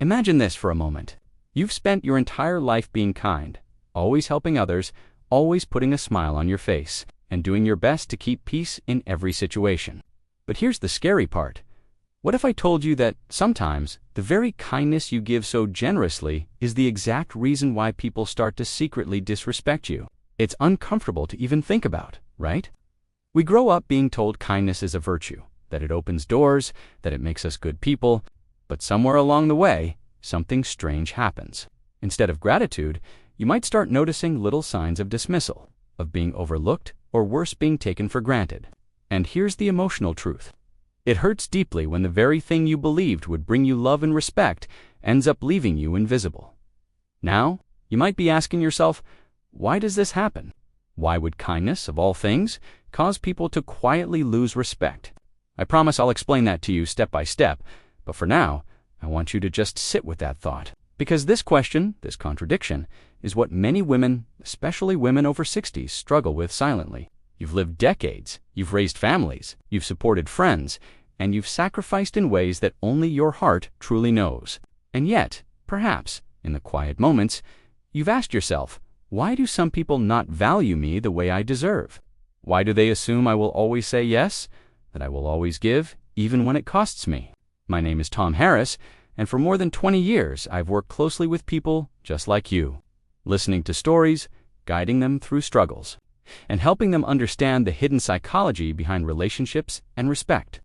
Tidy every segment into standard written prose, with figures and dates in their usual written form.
Imagine this for a moment. You've spent your entire life being kind, always helping others, always putting a smile on your face, and doing your best to keep peace in every situation. But here's the scary part. What if I told you that sometimes the very kindness you give so generously is the exact reason why people start to secretly disrespect you? It's uncomfortable to even think about, right? We grow up being told kindness is a virtue, that it opens doors, that it makes us good people, but somewhere along the way, something strange happens. Instead of gratitude, you might start noticing little signs of dismissal, of being overlooked, or worse, being taken for granted. And here's the emotional truth. It hurts deeply when the very thing you believed would bring you love and respect ends up leaving you invisible. Now, you might be asking yourself, why does this happen? Why would kindness, of all things, cause people to quietly lose respect? I promise I'll explain that to you step by step, but for now, I want you to just sit with that thought. Because this question, this contradiction, is what many women, especially women over 60, struggle with silently. You've lived decades, you've raised families, you've supported friends, and you've sacrificed in ways that only your heart truly knows. And yet, perhaps, in the quiet moments, you've asked yourself, why do some people not value me the way I deserve? Why do they assume I will always say yes, that I will always give, even when it costs me? My name is Tom Harris, and for more than 20 years, I've worked closely with people just like you, listening to stories, guiding them through struggles, and helping them understand the hidden psychology behind relationships and respect.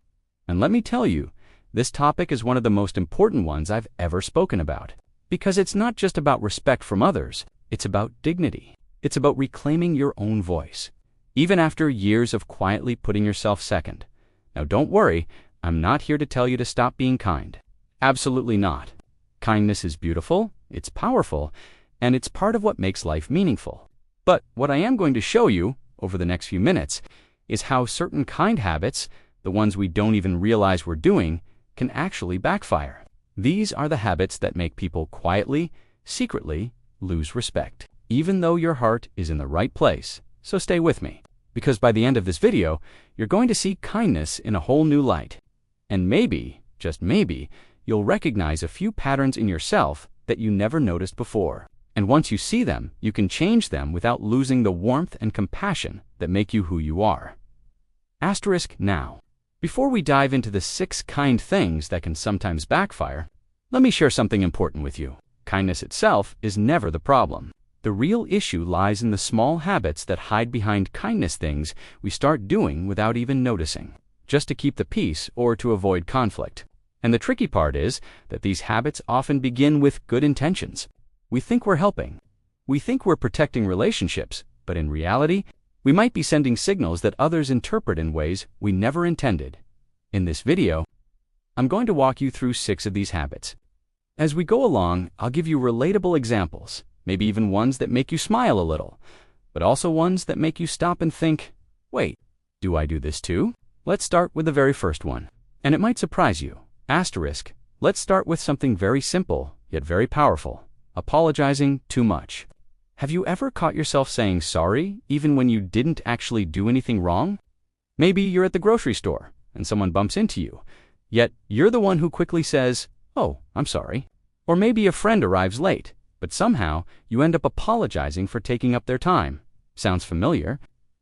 And let me tell you, this topic is one of the most important ones I've ever spoken about. Because it's not just about respect from others, it's about dignity. It's about reclaiming your own voice, even after years of quietly putting yourself second. Now don't worry, I'm not here to tell you to stop being kind. Absolutely not. Kindness is beautiful, it's powerful, and it's part of what makes life meaningful. But what I am going to show you, over the next few minutes, is how certain kind habits, the ones we don't even realize we're doing, can actually backfire. These are the habits that make people quietly, secretly, lose respect, even though your heart is in the right place. So stay with me, because by the end of this video, you're going to see kindness in a whole new light. And maybe, just maybe, you'll recognize a few patterns in yourself that you never noticed before. And once you see them, you can change them without losing the warmth and compassion that make you who you are. Asterisk now. Before we dive into the 6 kind things that can sometimes backfire, let me share something important with you. Kindness itself is never the problem. The real issue lies in the small habits that hide behind kindness, things we start doing without even noticing, just to keep the peace or to avoid conflict. And the tricky part is that these habits often begin with good intentions. We think we're helping. We think we're protecting relationships, but in reality, we might be sending signals that others interpret in ways we never intended. In this video, I'm going to walk you through 6 of these habits. As we go along, I'll give you relatable examples, maybe even ones that make you smile a little, but also ones that make you stop and think, wait, do I do this too? Let's start with the very first one, and it might surprise you. Asterisk, let's start with something very simple, yet very powerful. Apologizing too much. Have you ever caught yourself saying sorry, even when you didn't actually do anything wrong? Maybe you're at the grocery store, and someone bumps into you, yet you're the one who quickly says, "Oh, I'm sorry." Or maybe a friend arrives late, but somehow you end up apologizing for taking up their time. Sounds familiar?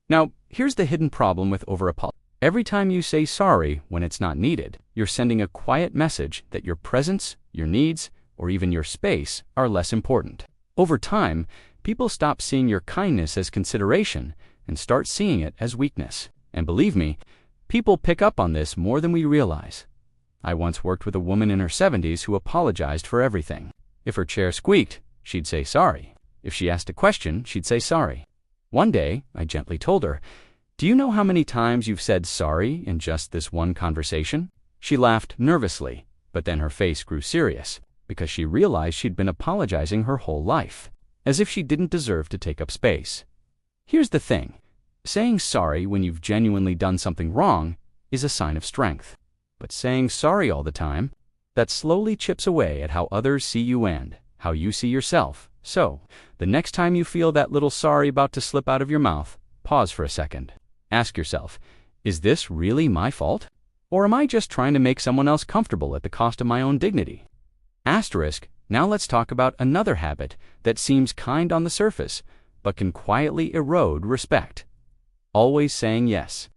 Now, here's the hidden problem with over-apologizing. Every time you say sorry when it's not needed, you're sending a quiet message that your presence, your needs, or even your space are less important. Over time, people stop seeing your kindness as consideration and start seeing it as weakness. And believe me, people pick up on this more than we realize. I once worked with a woman in her 70s who apologized for everything. If her chair squeaked, she'd say sorry. If she asked a question, she'd say sorry. One day, I gently told her, "Do you know how many times you've said sorry in just this one conversation?" She laughed nervously, but then her face grew serious, because she realized she'd been apologizing her whole life, as if she didn't deserve to take up space. Here's the thing. Saying sorry when you've genuinely done something wrong is a sign of strength. But saying sorry all the time, that slowly chips away at how others see you and how you see yourself. So, the next time you feel that little sorry about to slip out of your mouth, pause for a second. Ask yourself, is this really my fault? Or am I just trying to make someone else comfortable at the cost of my own dignity? Asterisk, now let's talk about another habit that seems kind on the surface, but can quietly erode respect. Always saying yes.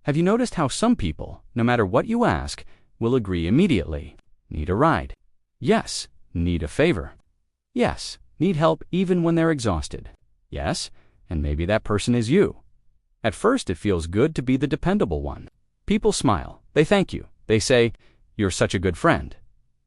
Have you noticed how some people, no matter what you ask, will agree immediately? Need a ride? Yes. Need a favor? Yes. Need help even when they're exhausted? Yes. And maybe that person is you. At first, it feels good to be the dependable one. People smile. They thank you. They say, "You're such a good friend."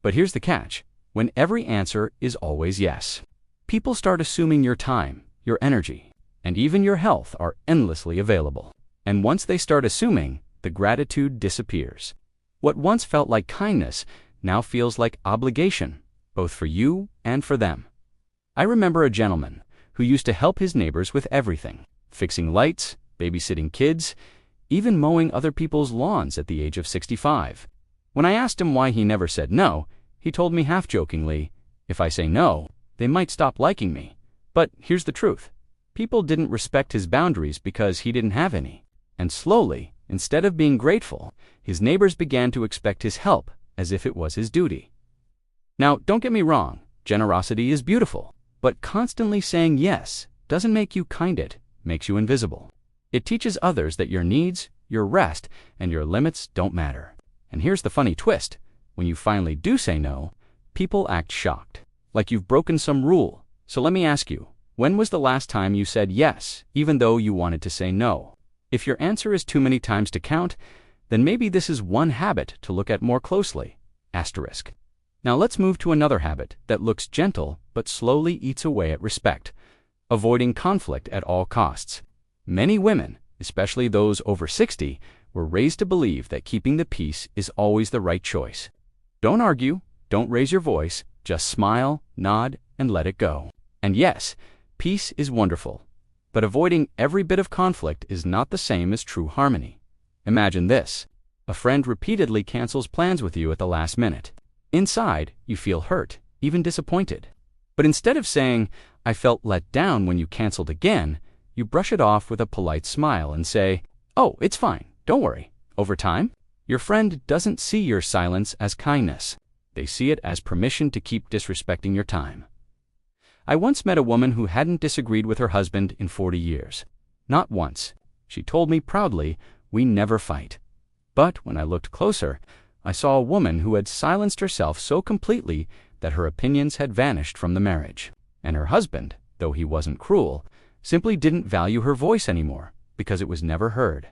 But here's the catch. When every answer is always yes, people start assuming your time, your energy, and even your health are endlessly available. And once they start assuming, the gratitude disappears. What once felt like kindness now feels like obligation, both for you and for them. I remember a gentleman who used to help his neighbors with everything, fixing lights, babysitting kids, even mowing other people's lawns at the age of 65. When I asked him why he never said no, he told me half-jokingly, "If I say no, they might stop liking me." But here's the truth. People didn't respect his boundaries because he didn't have any. And slowly, instead of being grateful, his neighbors began to expect his help as if it was his duty. Now, don't get me wrong, generosity is beautiful, but constantly saying yes doesn't make you kind, it makes you invisible. It teaches others that your needs, your rest, and your limits don't matter. And here's the funny twist. When you finally do say no, people act shocked, like you've broken some rule. So let me ask you, when was the last time you said yes, even though you wanted to say no? If your answer is too many times to count, then maybe this is one habit to look at more closely. Asterisk. Now let's move to another habit that looks gentle but slowly eats away at respect. Avoiding conflict at all costs. Many women, especially those over 60, were raised to believe that keeping the peace is always the right choice. Don't argue, don't raise your voice, just smile, nod, and let it go. And yes, peace is wonderful, but avoiding every bit of conflict is not the same as true harmony. Imagine this. A friend repeatedly cancels plans with you at the last minute. Inside, you feel hurt, even disappointed. But instead of saying, "I felt let down when you canceled again," you brush it off with a polite smile and say, "Oh, it's fine, don't worry." Over time, your friend doesn't see your silence as kindness. They see it as permission to keep disrespecting your time. I once met a woman who hadn't disagreed with her husband in 40 years. Not once. She told me proudly, "We never fight." But when I looked closer, I saw a woman who had silenced herself so completely that her opinions had vanished from the marriage. And her husband, though he wasn't cruel, simply didn't value her voice anymore because it was never heard.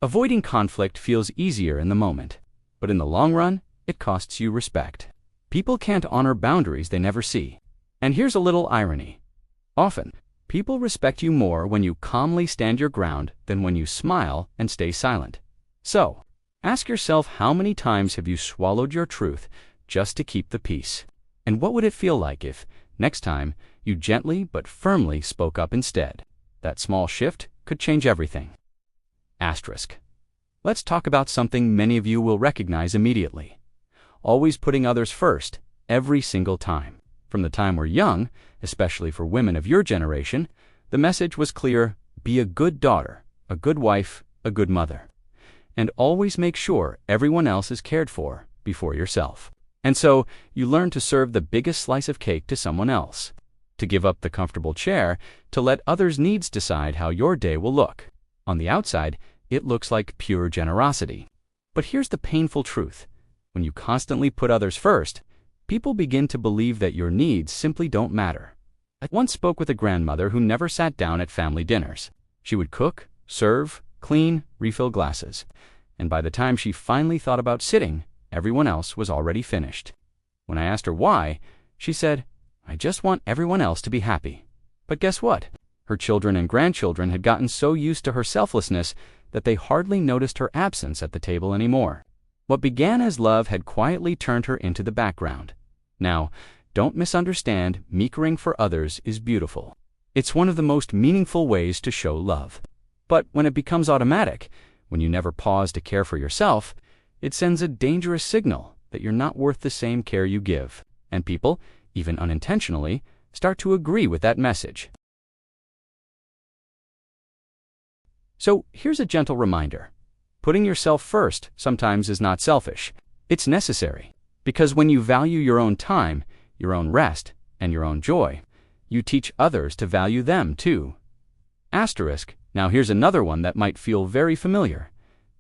Avoiding conflict feels easier in the moment, but in the long run, it costs you respect. People can't honor boundaries they never see. And here's a little irony. Often, people respect you more when you calmly stand your ground than when you smile and stay silent. So, ask yourself, how many times have you swallowed your truth just to keep the peace? And what would it feel like if, next time, you gently but firmly spoke up instead? That small shift could change everything. Asterisk. Let's talk about something many of you will recognize immediately. Always putting others first, every single time. From the time we're young, especially for women of your generation, the message was clear: be a good daughter, a good wife, a good mother. And always make sure everyone else is cared for before yourself. And so, you learn to serve the biggest slice of cake to someone else, to give up the comfortable chair, to let others' needs decide how your day will look. On the outside, it looks like pure generosity. But here's the painful truth. When you constantly put others first, people begin to believe that your needs simply don't matter. I once spoke with a grandmother who never sat down at family dinners. She would cook, serve, clean, refill glasses. And by the time she finally thought about sitting, everyone else was already finished. When I asked her why, she said, "I just want everyone else to be happy." But guess what? Her children and grandchildren had gotten so used to her selflessness that they hardly noticed her absence at the table anymore. What began as love had quietly turned her into the background. Now, don't misunderstand, caring for others is beautiful. It's one of the most meaningful ways to show love. But when it becomes automatic, when you never pause to care for yourself, it sends a dangerous signal that you're not worth the same care you give. And people, even unintentionally, start to agree with that message. So here's a gentle reminder. Putting yourself first sometimes is not selfish. It's necessary. Because when you value your own time, your own rest, and your own joy, you teach others to value them too. Asterisk. Now here's another one that might feel very familiar.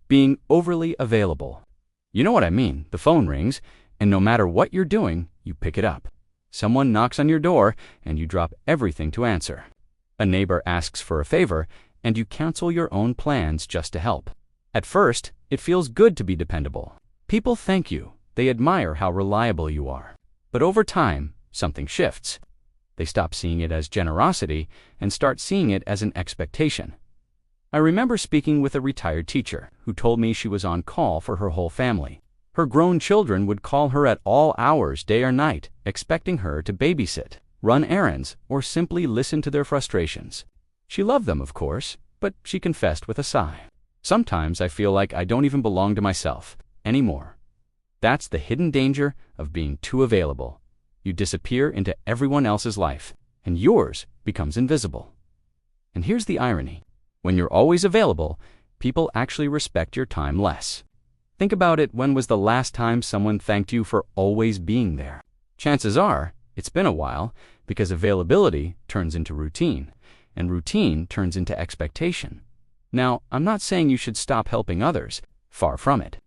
Being overly available. You know what I mean. The phone rings, and no matter what you're doing, you pick it up. Someone knocks on your door, and you drop everything to answer. A neighbor asks for a favor, and you cancel your own plans just to help. At first, it feels good to be dependable. People thank you. They admire how reliable you are. But over time, something shifts. They stop seeing it as generosity and start seeing it as an expectation. I remember speaking with a retired teacher who told me she was on call for her whole family. Her grown children would call her at all hours, day or night, expecting her to babysit, run errands, or simply listen to their frustrations. She loved them, of course, but she confessed with a sigh. Sometimes I feel like I don't even belong to myself anymore. That's the hidden danger of being too available. You disappear into everyone else's life, and yours becomes invisible. And here's the irony. When you're always available, people actually respect your time less. Think about it. When was the last time someone thanked you for always being there? Chances are, it's been a while, because availability turns into routine, and routine turns into expectation. Now, I'm not saying you should stop helping others, far from it.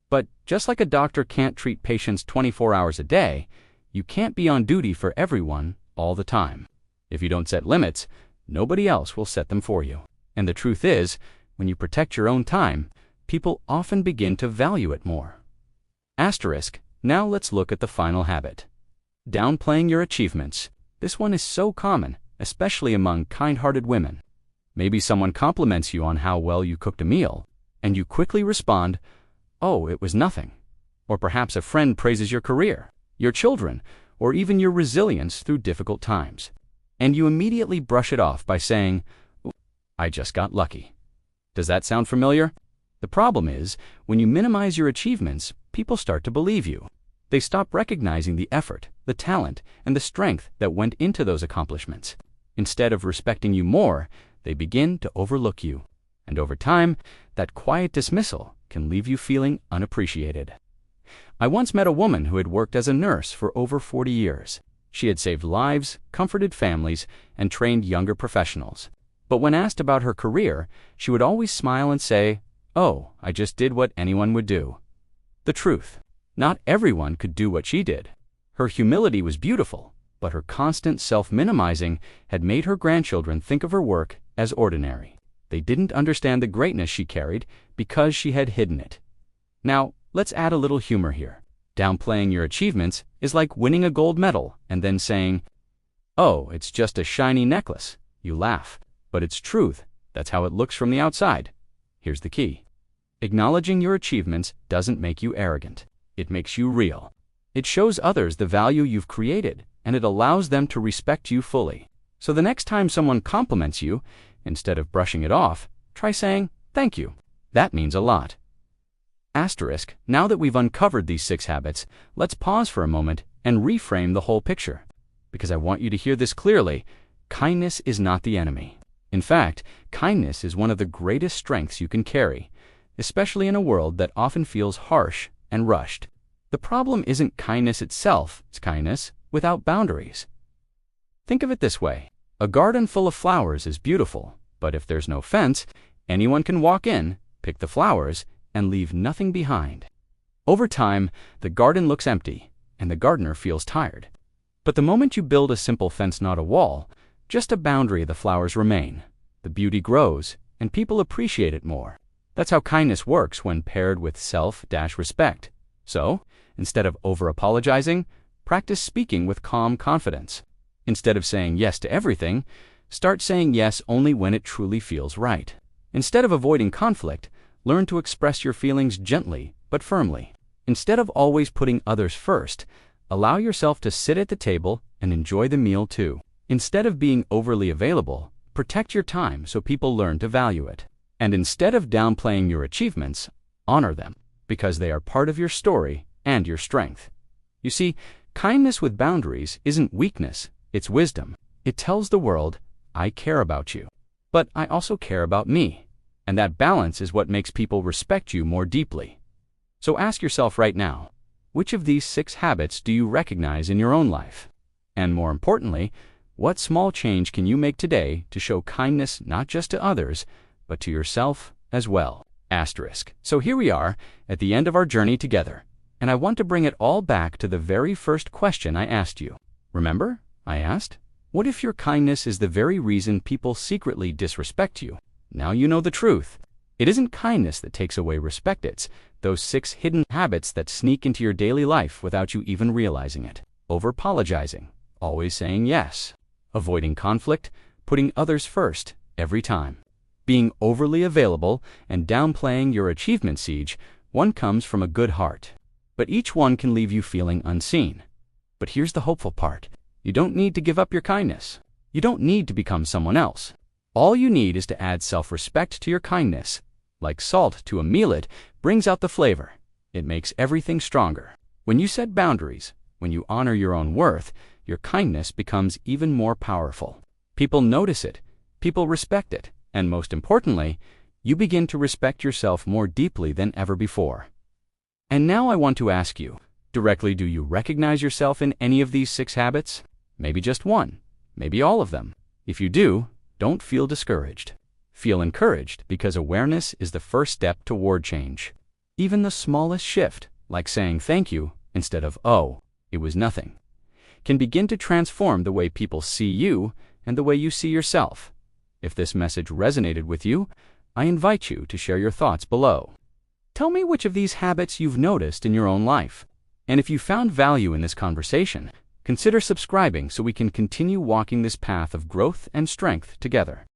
But just like a doctor can't treat patients 24 hours a day, you can't be on duty for everyone all the time. If you don't set limits, nobody else will set them for you. And the truth is, when you protect your own time, people often begin to value it more. Asterisk. Now let's look at the final habit. Downplaying your achievements. This one is so common, especially among kind-hearted women. Maybe someone compliments you on how well you cooked a meal, and you quickly respond, "Oh, it was nothing." Or perhaps a friend praises your career, your children, or even your resilience through difficult times. And you immediately brush it off by saying, "I just got lucky." Does that sound familiar? The problem is, when you minimize your achievements, people start to believe you. They stop recognizing the effort, the talent, and the strength that went into those accomplishments. Instead of respecting you more, they begin to overlook you. And over time, that quiet dismissal can leave you feeling unappreciated. I once met a woman who had worked as a nurse for over 40 years. She had saved lives, comforted families, and trained younger professionals. But when asked about her career, she would always smile and say, "Oh, I just did what anyone would do." The truth. Not everyone could do what she did. Her humility was beautiful, but her constant self-minimizing had made her grandchildren think of her work as ordinary. They didn't understand the greatness she carried because she had hidden it. Now, let's add a little humor here. Downplaying your achievements is like winning a gold medal and then saying, "Oh, it's just a shiny necklace." You laugh, but it's truth. That's how it looks from the outside. Here's the key. Acknowledging your achievements doesn't make you arrogant. It makes you real. It shows others the value you've created, and it allows them to respect you fully. So the next time someone compliments you, instead of brushing it off, try saying, "Thank you. That means a lot." Asterisk. Now that we've uncovered these 6 habits, let's pause for a moment and reframe the whole picture. Because I want you to hear this clearly, kindness is not the enemy. In fact, kindness is one of the greatest strengths you can carry, especially in a world that often feels harsh and rushed. The problem isn't kindness itself, it's kindness without boundaries. Think of it this way. A garden full of flowers is beautiful, but if there's no fence, anyone can walk in, pick the flowers, and leave nothing behind. Over time, the garden looks empty, and the gardener feels tired. But the moment you build a simple fence, not a wall, just a boundary, the flowers remain. The beauty grows, and people appreciate it more. That's how kindness works when paired with self-respect. So, instead of over-apologizing, practice speaking with calm confidence. Instead of saying yes to everything, start saying yes only when it truly feels right. Instead of avoiding conflict, learn to express your feelings gently but firmly. Instead of always putting others first, allow yourself to sit at the table and enjoy the meal too. Instead of being overly available, protect your time so people learn to value it. And instead of downplaying your achievements, honor them, because they are part of your story and your strength. You see, kindness with boundaries isn't weakness, it's wisdom. It tells the world, "I care about you, but I also care about me." And that balance is what makes people respect you more deeply. So ask yourself right now, Which of these 6 habits do you recognize in your own life? And more importantly, what small change can you make today to show kindness not just to others, but to yourself as well? Asterisk. So here we are at the end of our journey together, and I want to bring it all back to the very first question I asked you. Remember? I asked, what if your kindness is the very reason people secretly disrespect you? Now you know the truth. It isn't kindness that takes away respect, it's those 6 hidden habits that sneak into your daily life without you even realizing it. Over-apologizing, always saying yes, avoiding conflict, putting others first every time, being overly available, and downplaying your achievement siege. One comes from a good heart, but each one can leave you feeling unseen. But here's the hopeful part. You don't need to give up your kindness. You don't need to become someone else. All you need is to add self-respect to your kindness. Like salt to a meal, it brings out the flavor. It makes everything stronger. When you set boundaries, when you honor your own worth, your kindness becomes even more powerful. People notice it, people respect it, and most importantly, you begin to respect yourself more deeply than ever before. And now I want to ask you, directly, do you recognize yourself in any of these 6 habits? Maybe just one, maybe all of them. If you do, don't feel discouraged. Feel encouraged, because awareness is the first step toward change. Even the smallest shift, like saying thank you instead of "oh, it was nothing," can begin to transform the way people see you and the way you see yourself. If this message resonated with you, I invite you to share your thoughts below. Tell me which of these habits you've noticed in your own life. And if you found value in this conversation, consider subscribing so we can continue walking this path of growth and strength together.